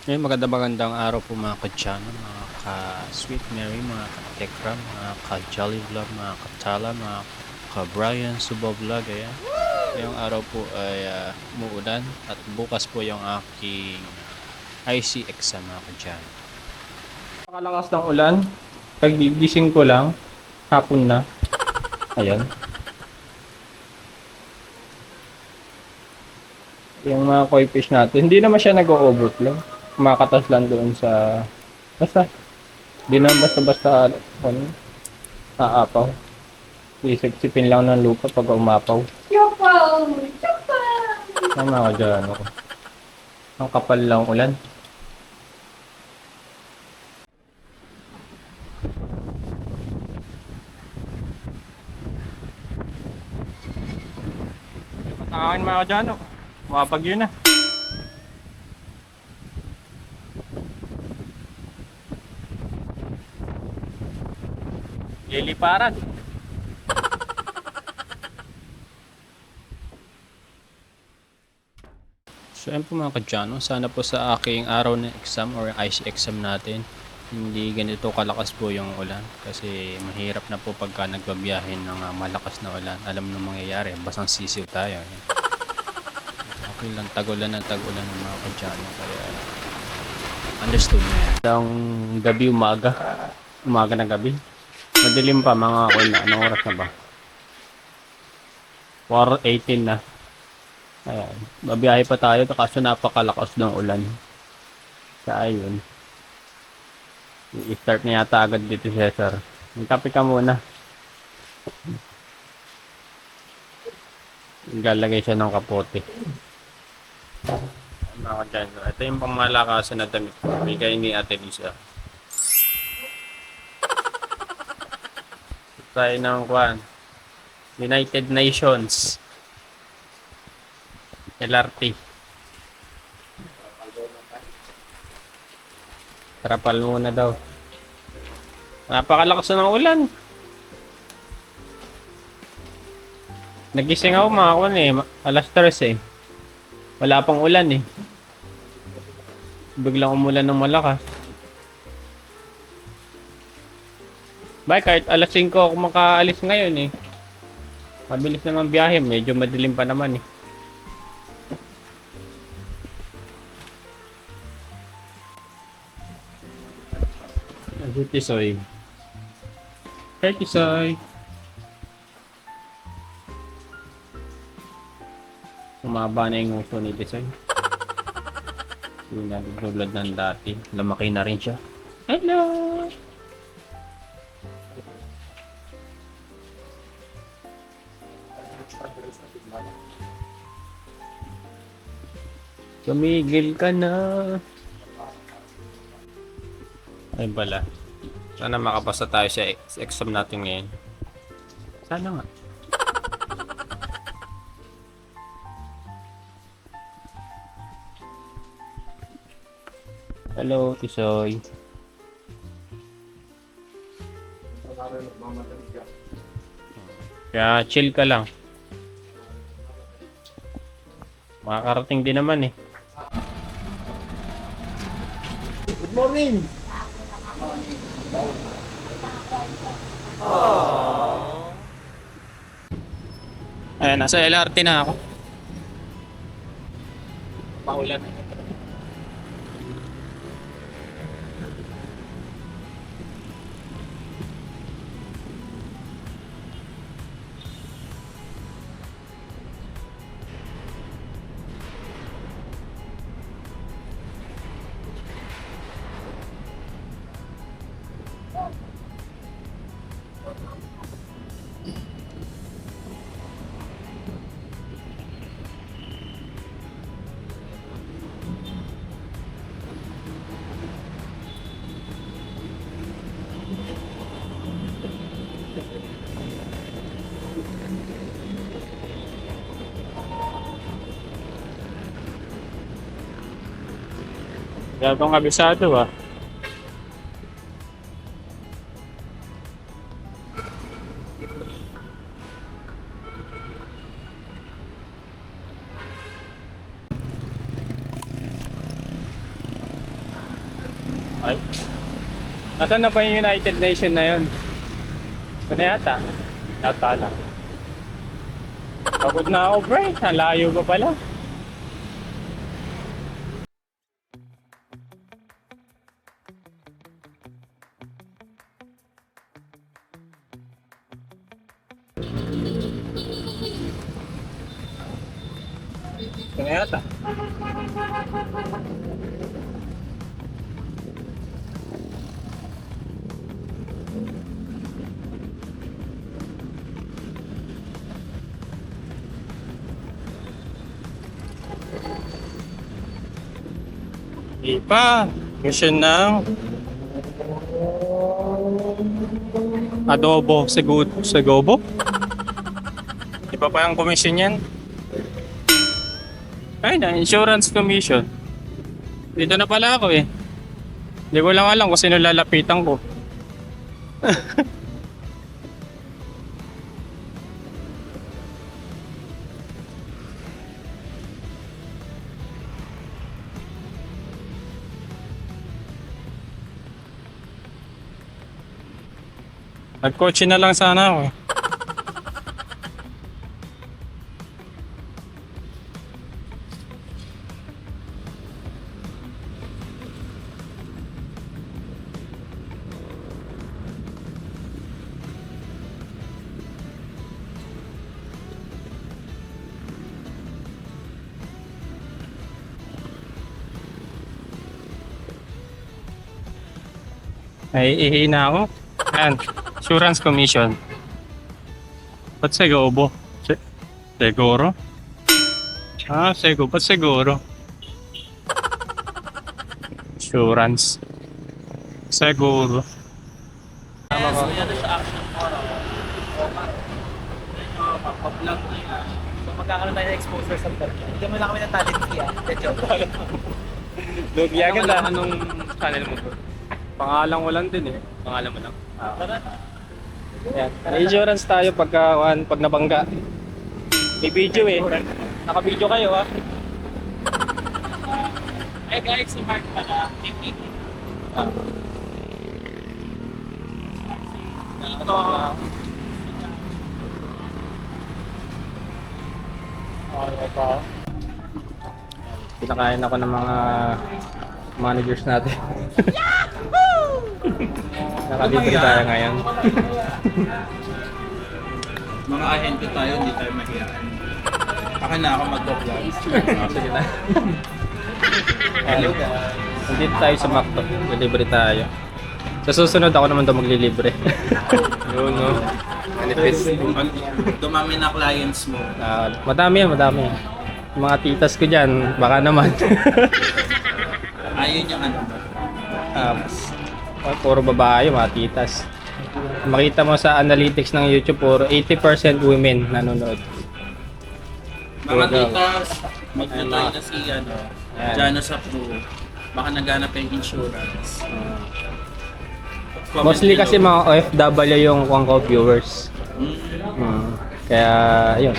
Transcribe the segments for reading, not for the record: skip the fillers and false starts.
Magandang araw po mga kadyano, mga ka-Sweet Mary, mga ka-Tekram, mga ka-Jolly Vlog, mga ka-Tala, mga ka-Brian Subo Vlog. Ayan. Ngayong araw po ay umuulan at bukas po yung aking IC exam mga kadyano. Nakalakas ng ulan, pagigising ko lang, hapon na. Ayan. Yung mga koi fish natin, hindi naman siya nag-overflow. Kumakatas lang doon sa basta. Hindi naman basta-basta ano, aapaw. Isip-sipin lang ng lupa pag umapaw. Chopaw! Chopaw! Tama ka dyan. Ako. Ang kapal lang ulan. Matakain mga ka dyan. Mapag yun na. Liliparan. So ayun po mga kadyano, sana po sa aking araw ng exam or IC exam natin, hindi ganito kalakas po yung ulan. Kasi mahirap na po pagka nagbabiyahe ng malakas na ulan. Alam nyo mangyayari, basang sisiw tayo. Okay lang, tag-ulan ng mga kadyano. Kaya understood na yan. Ang gabi umaga ng gabi. Madilim pa mga kol na. Anong oras na ba? 4:18 na. Ayan. Babiyahe pa tayo kaso napakalakas ng ulan. Kaya yun. I-start na yata agad dito si Cesar. Magkape ka muna. Lalagay siya ng kapote. Mga dyan. Ito yung pamalakasan na damit. Bigay ni Ate Lisa. Tayo ng kwan. United Nations. LRT. Trapal muna daw. Napakalakas na ng ulan. Nagising ako mga kwan eh. Alas 3 eh. Wala pang ulan eh. Biglang umulan ng malakas. Bay, kahit alas 5 ako makaalis ngayon eh. Mabilis naman biyahe. Medyo madilim pa naman eh. Tisoy. Hey, Tisoy. Umaba na yung uso ni Tisoy. Hindi na tulad ng dati. Lumaki na rin siya. Hello! Tumigil ka na. Ay bala. Sana makapasa tayo sa exam natin ngayon. Sana nga. Hello, Tisoy. Kaya chill ka lang. Makakarating din naman eh. Good morning! Ayan, nasa LRT na ako. Paulan. Gabang kabisado ah. Ay. Nasaan na ba yung United Nation na yun? Ito na yata. Yata na. Pagod na ako, bro. Ang layo pa pala. Ito na yata. Ipa, mission ng adobo segobo. Iba pa yung commission yan. Ay na, insurance commission. Dito na pala ako eh. Hindi ko lang alam kung sino lalapitan ko. Nagkotse na lang sana ako eh. Ay, ihina ako. Ayan, insurance commission. Ba't segobo? Seguro? Ah, ba't seguro? Insurance. Seguro. Magkakaroon tayo ng exposure sa internet. Hindi mo lang kami ng talent kaya. Joke. Lugiyagan na. Anong channel mo bro? Pangalan ko lang din eh. Pangalan mo lang? Ayan. May insurance tayo pag nabangga. May video eh. Naka-video kayo ha. Eh guys, si Mark pala. Dito. Pinakain ako ng mga managers natin. Nakalibre tayo ngayon. Mga ahente tayo, hindi tayo mahirap. Akin na ako mag-vlog. Sige na. Nandito tayo sa McDo. Libre tayo. Sa susunod ako naman daw maglilibre. Yun no. Manifest. Dumami na clients mo. Madami yan, madami. Yung mga titas ko dyan, baka naman. Ayun yung ano. Puro babae, mga titas. Makita mo sa analytics ng YouTube, puro 80% women nanonood. Mga titas, mag-try na si Ayan. Jano sa Pro. Baka naghanap yung insurance. Mostly kasi mga OFW yung ko viewers. Kaya, yun.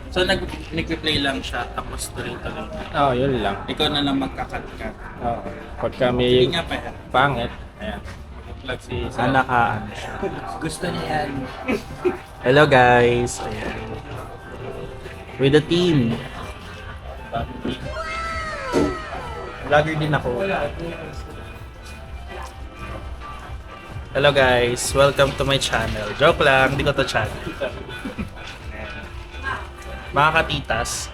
So nag-replay lang siya, tapos tuloy-tuloy. Oo, yun lang. Ikaw na lang magkakat-cut. Oo. Pagka may Hindi nga pa yan. pangit, ayan. Plug si Sana ka. Gusto niya yan. Hello guys. Ayan. With the team. Vlogger din ako. Hello guys. Welcome to my channel. Joke lang, hindi ko to channel. Mga katitas.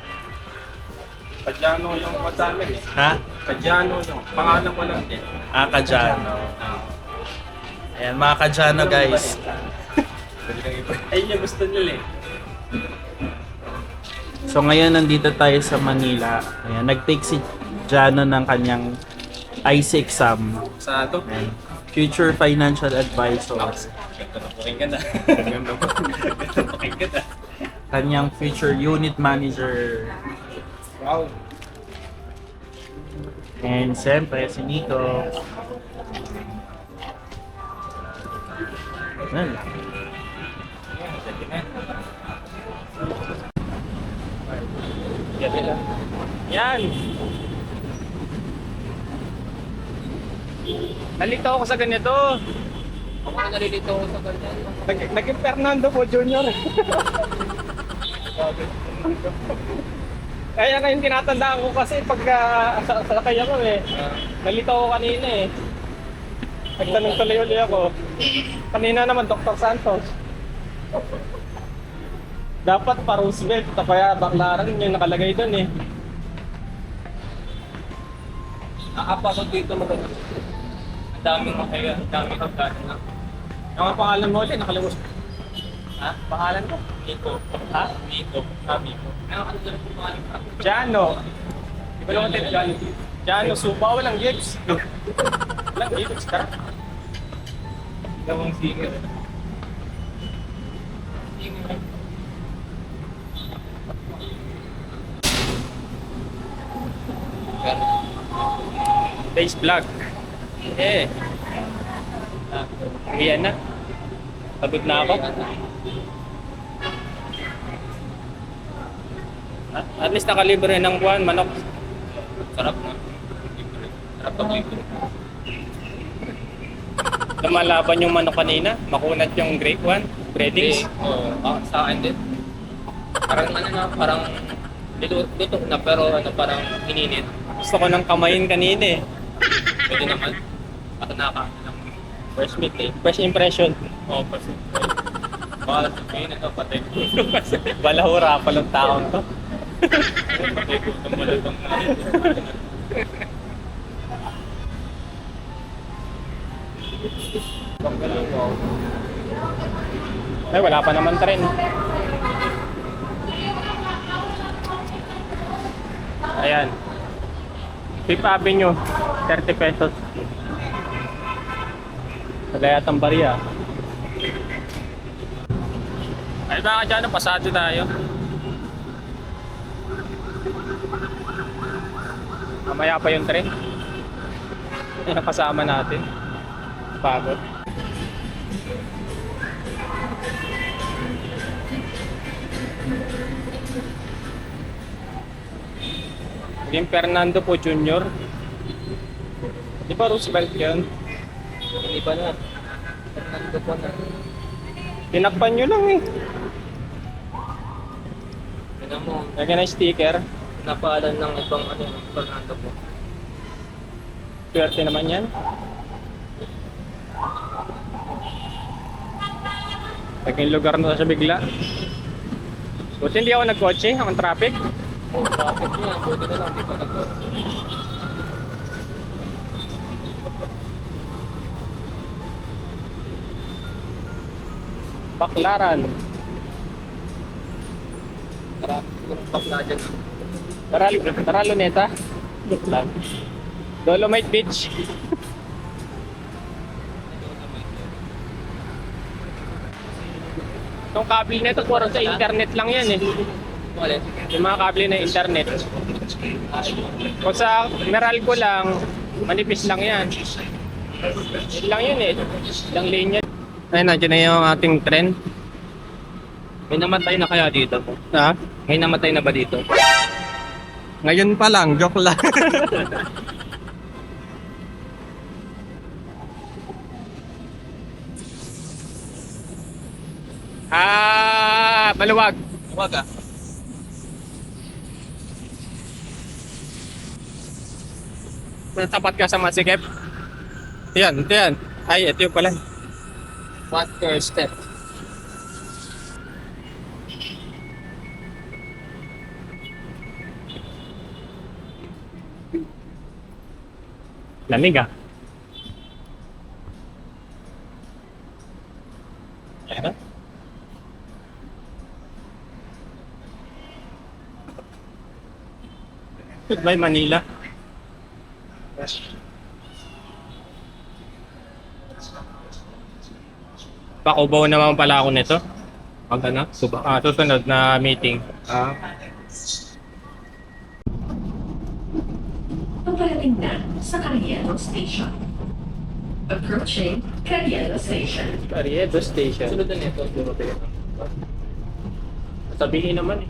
Kadyano yung madami eh. Ha? Kadyano yung pangalan ko lang din. Kajano. Ayan, mga Kajano guys. Ayun yung gusto nila eh. So ngayon nandito tayo sa Manila. Ayan, nag-take si Jano ng kanyang IC exam. Sa ito? Ayan. Future Financial Advisor. Ganda na pakinggan na. Ganda na pakinggan na. Kanyang future unit manager. Wow. And siyempre si Nico. Ayan. Yan. Nalito ako sa ganito. Ako na nalilito ako sa ganyan. Naging Fernando po, Junior. Kaya ngayon tinatandaan ko kasi pagka sakay ako eh. Nalito ako kanina eh. Nagtanong tuloy ulit ako. Kanina naman Dr. Santos. Dapat pa Roosevelt, kaya Baclaran yung nakalagay doon eh. Nakapasok dito maganda. Ang daming makaya, ang daming pagkain na. Ang pangalan mo ulit, nakalimus. Ha? Pangalan ko? Miko. Ha? Miko. Miko. Nakakalimutan po mga Jano. Di ba naman tayo Jano? Jano, supa, walang gigs. Walang gigs, tara. Gawang singer. Base vlog. Eh. Uwian na. Pagod na ako. At least nakalibre ng buwan, manok. Sarap na. Sarap na libre. Lumalaban yung manok kanina. Makunat yung Great One. Breadings. Oo. Sa akin din. Parang ano na, parang luto na pero ano parang hininit. Gusto ko ng kamayin kanina eh. Pwede naman. At nakakain lang. First meet eh. First impression. Oo, kasi. Baka sabihin ito patay. Balahura pa lang taon to. Patay ko itong malatong na. Ay, wala pa naman tren. Ayan. Fifth Avenue, 30 pesos. Nagayatang bariya. Ay, baka dyan, pasado tayo. Mamaya pa yung tren. Yung kasama natin. Pagod. Yung Fernando po Jr. Di ba Roosevelt yun? Iba na. Fernando po na. Tinakpan nyo lang eh. Tignan mo, Lagyan na sticker. napaalan ng ibang ano, Fernando po. Swerte naman yan. Naging lugar na siya bigla. Buti hindi ako nagkotse, ang traffic. Oh, traffic niya. Buti na lang, di pa nag-go. Baclaran. Bakla dyan. Tara Luneta. Dolomite Beach. Itong kable nito puro sa internet lang yan eh. Ulit. Yung mga kable na internet. Kung sa Meralco lang, manipis lang yan. Yun lang yun eh. Ilang linya. Ay, nandiyan na yung ating tren. May namatay na kaya dito? Ha? May namatay na ba dito? Ngayon pa lang, joke lang. Maluwag. Huwag ah. Tapat ka sa masikip. Yan, ito yan. Ay, ito yung pala. What first step? Lamig ah. Ayan. Goodbye Manila. Pakubaw naman pala ako nito. Pag ano? Susunod na meeting. Paparating na sa Carriedo Station. Approaching Carriedo Station. Carriedo Station. Sunod na nito. Sabihin naman eh.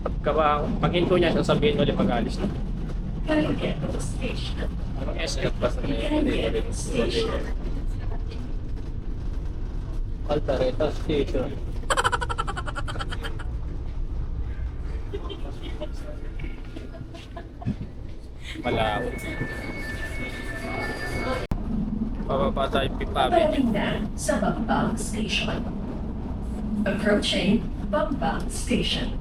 Pag hinto niya, sasabihin ulit mag-alis na. Cariano Station. Ang SF pa sa Cariano Station. Altareta Station. Malawot. Pababa tayo Pipabi. Paparating na sa Bambang Station. Approaching Bambang Station.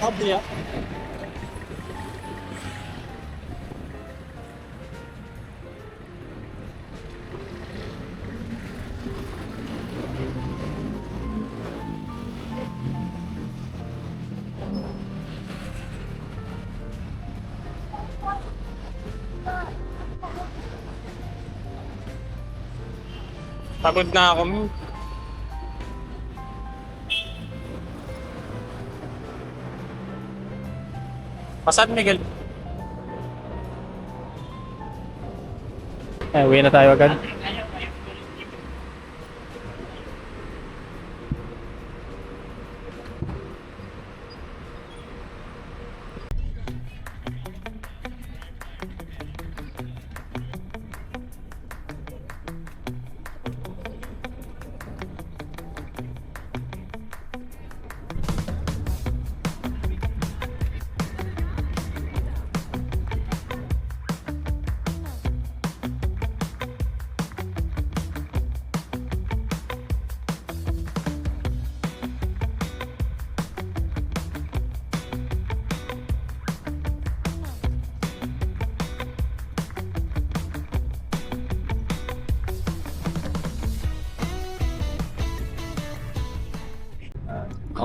Abya. Pagod na ako. Pasan Miguel. Uwi na tayo agad.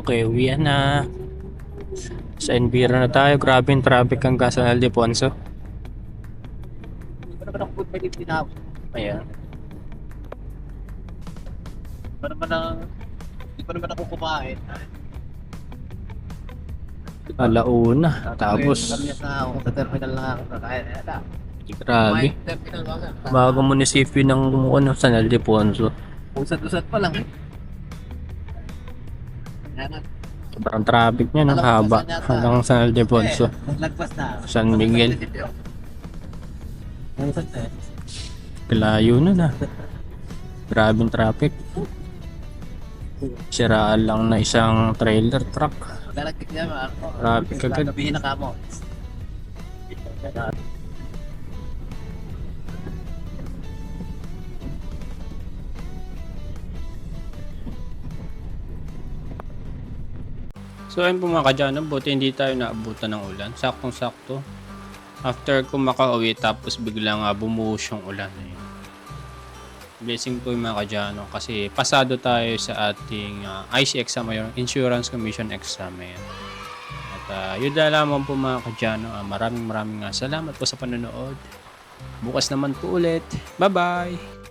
Okay, uwian na. Sa Enviro na tayo. Grabe yung traffic hanggang sa Aldefonso. Hindi pa naman ang food may tinapos. Ayan. Hindi pa naman ako kumain. Alauna. Tapos, Kami na ako sa terminal na ako kakain. grabe. Terminal lang. Bago munisipyo ng San Aldefonso. Usad-usad pa lang. Yan na. Sobrang traffic niya ng haba hanggang San Aldefonso. Naglagpas na. San Miguel. Usad na. Layo na. Grabing traffic. Siraan lang na isang trailer truck. Galagtik niya ma. Traffic agad. Sabihin na kamo. So ayun po mga kadyanan, buti hindi tayo naabutan ng ulan. Saktong-sakto. After ko makauwi tapos biglang bumuhos yung ulan. Ayun. Blessing po yung mga kadyanan kasi pasado tayo sa ating IC exam o yung Insurance Commission exam. Ayun. At yun na lamang po mga kadyanan. Maraming salamat po sa panonood. Bukas naman po ulit. Bye-bye!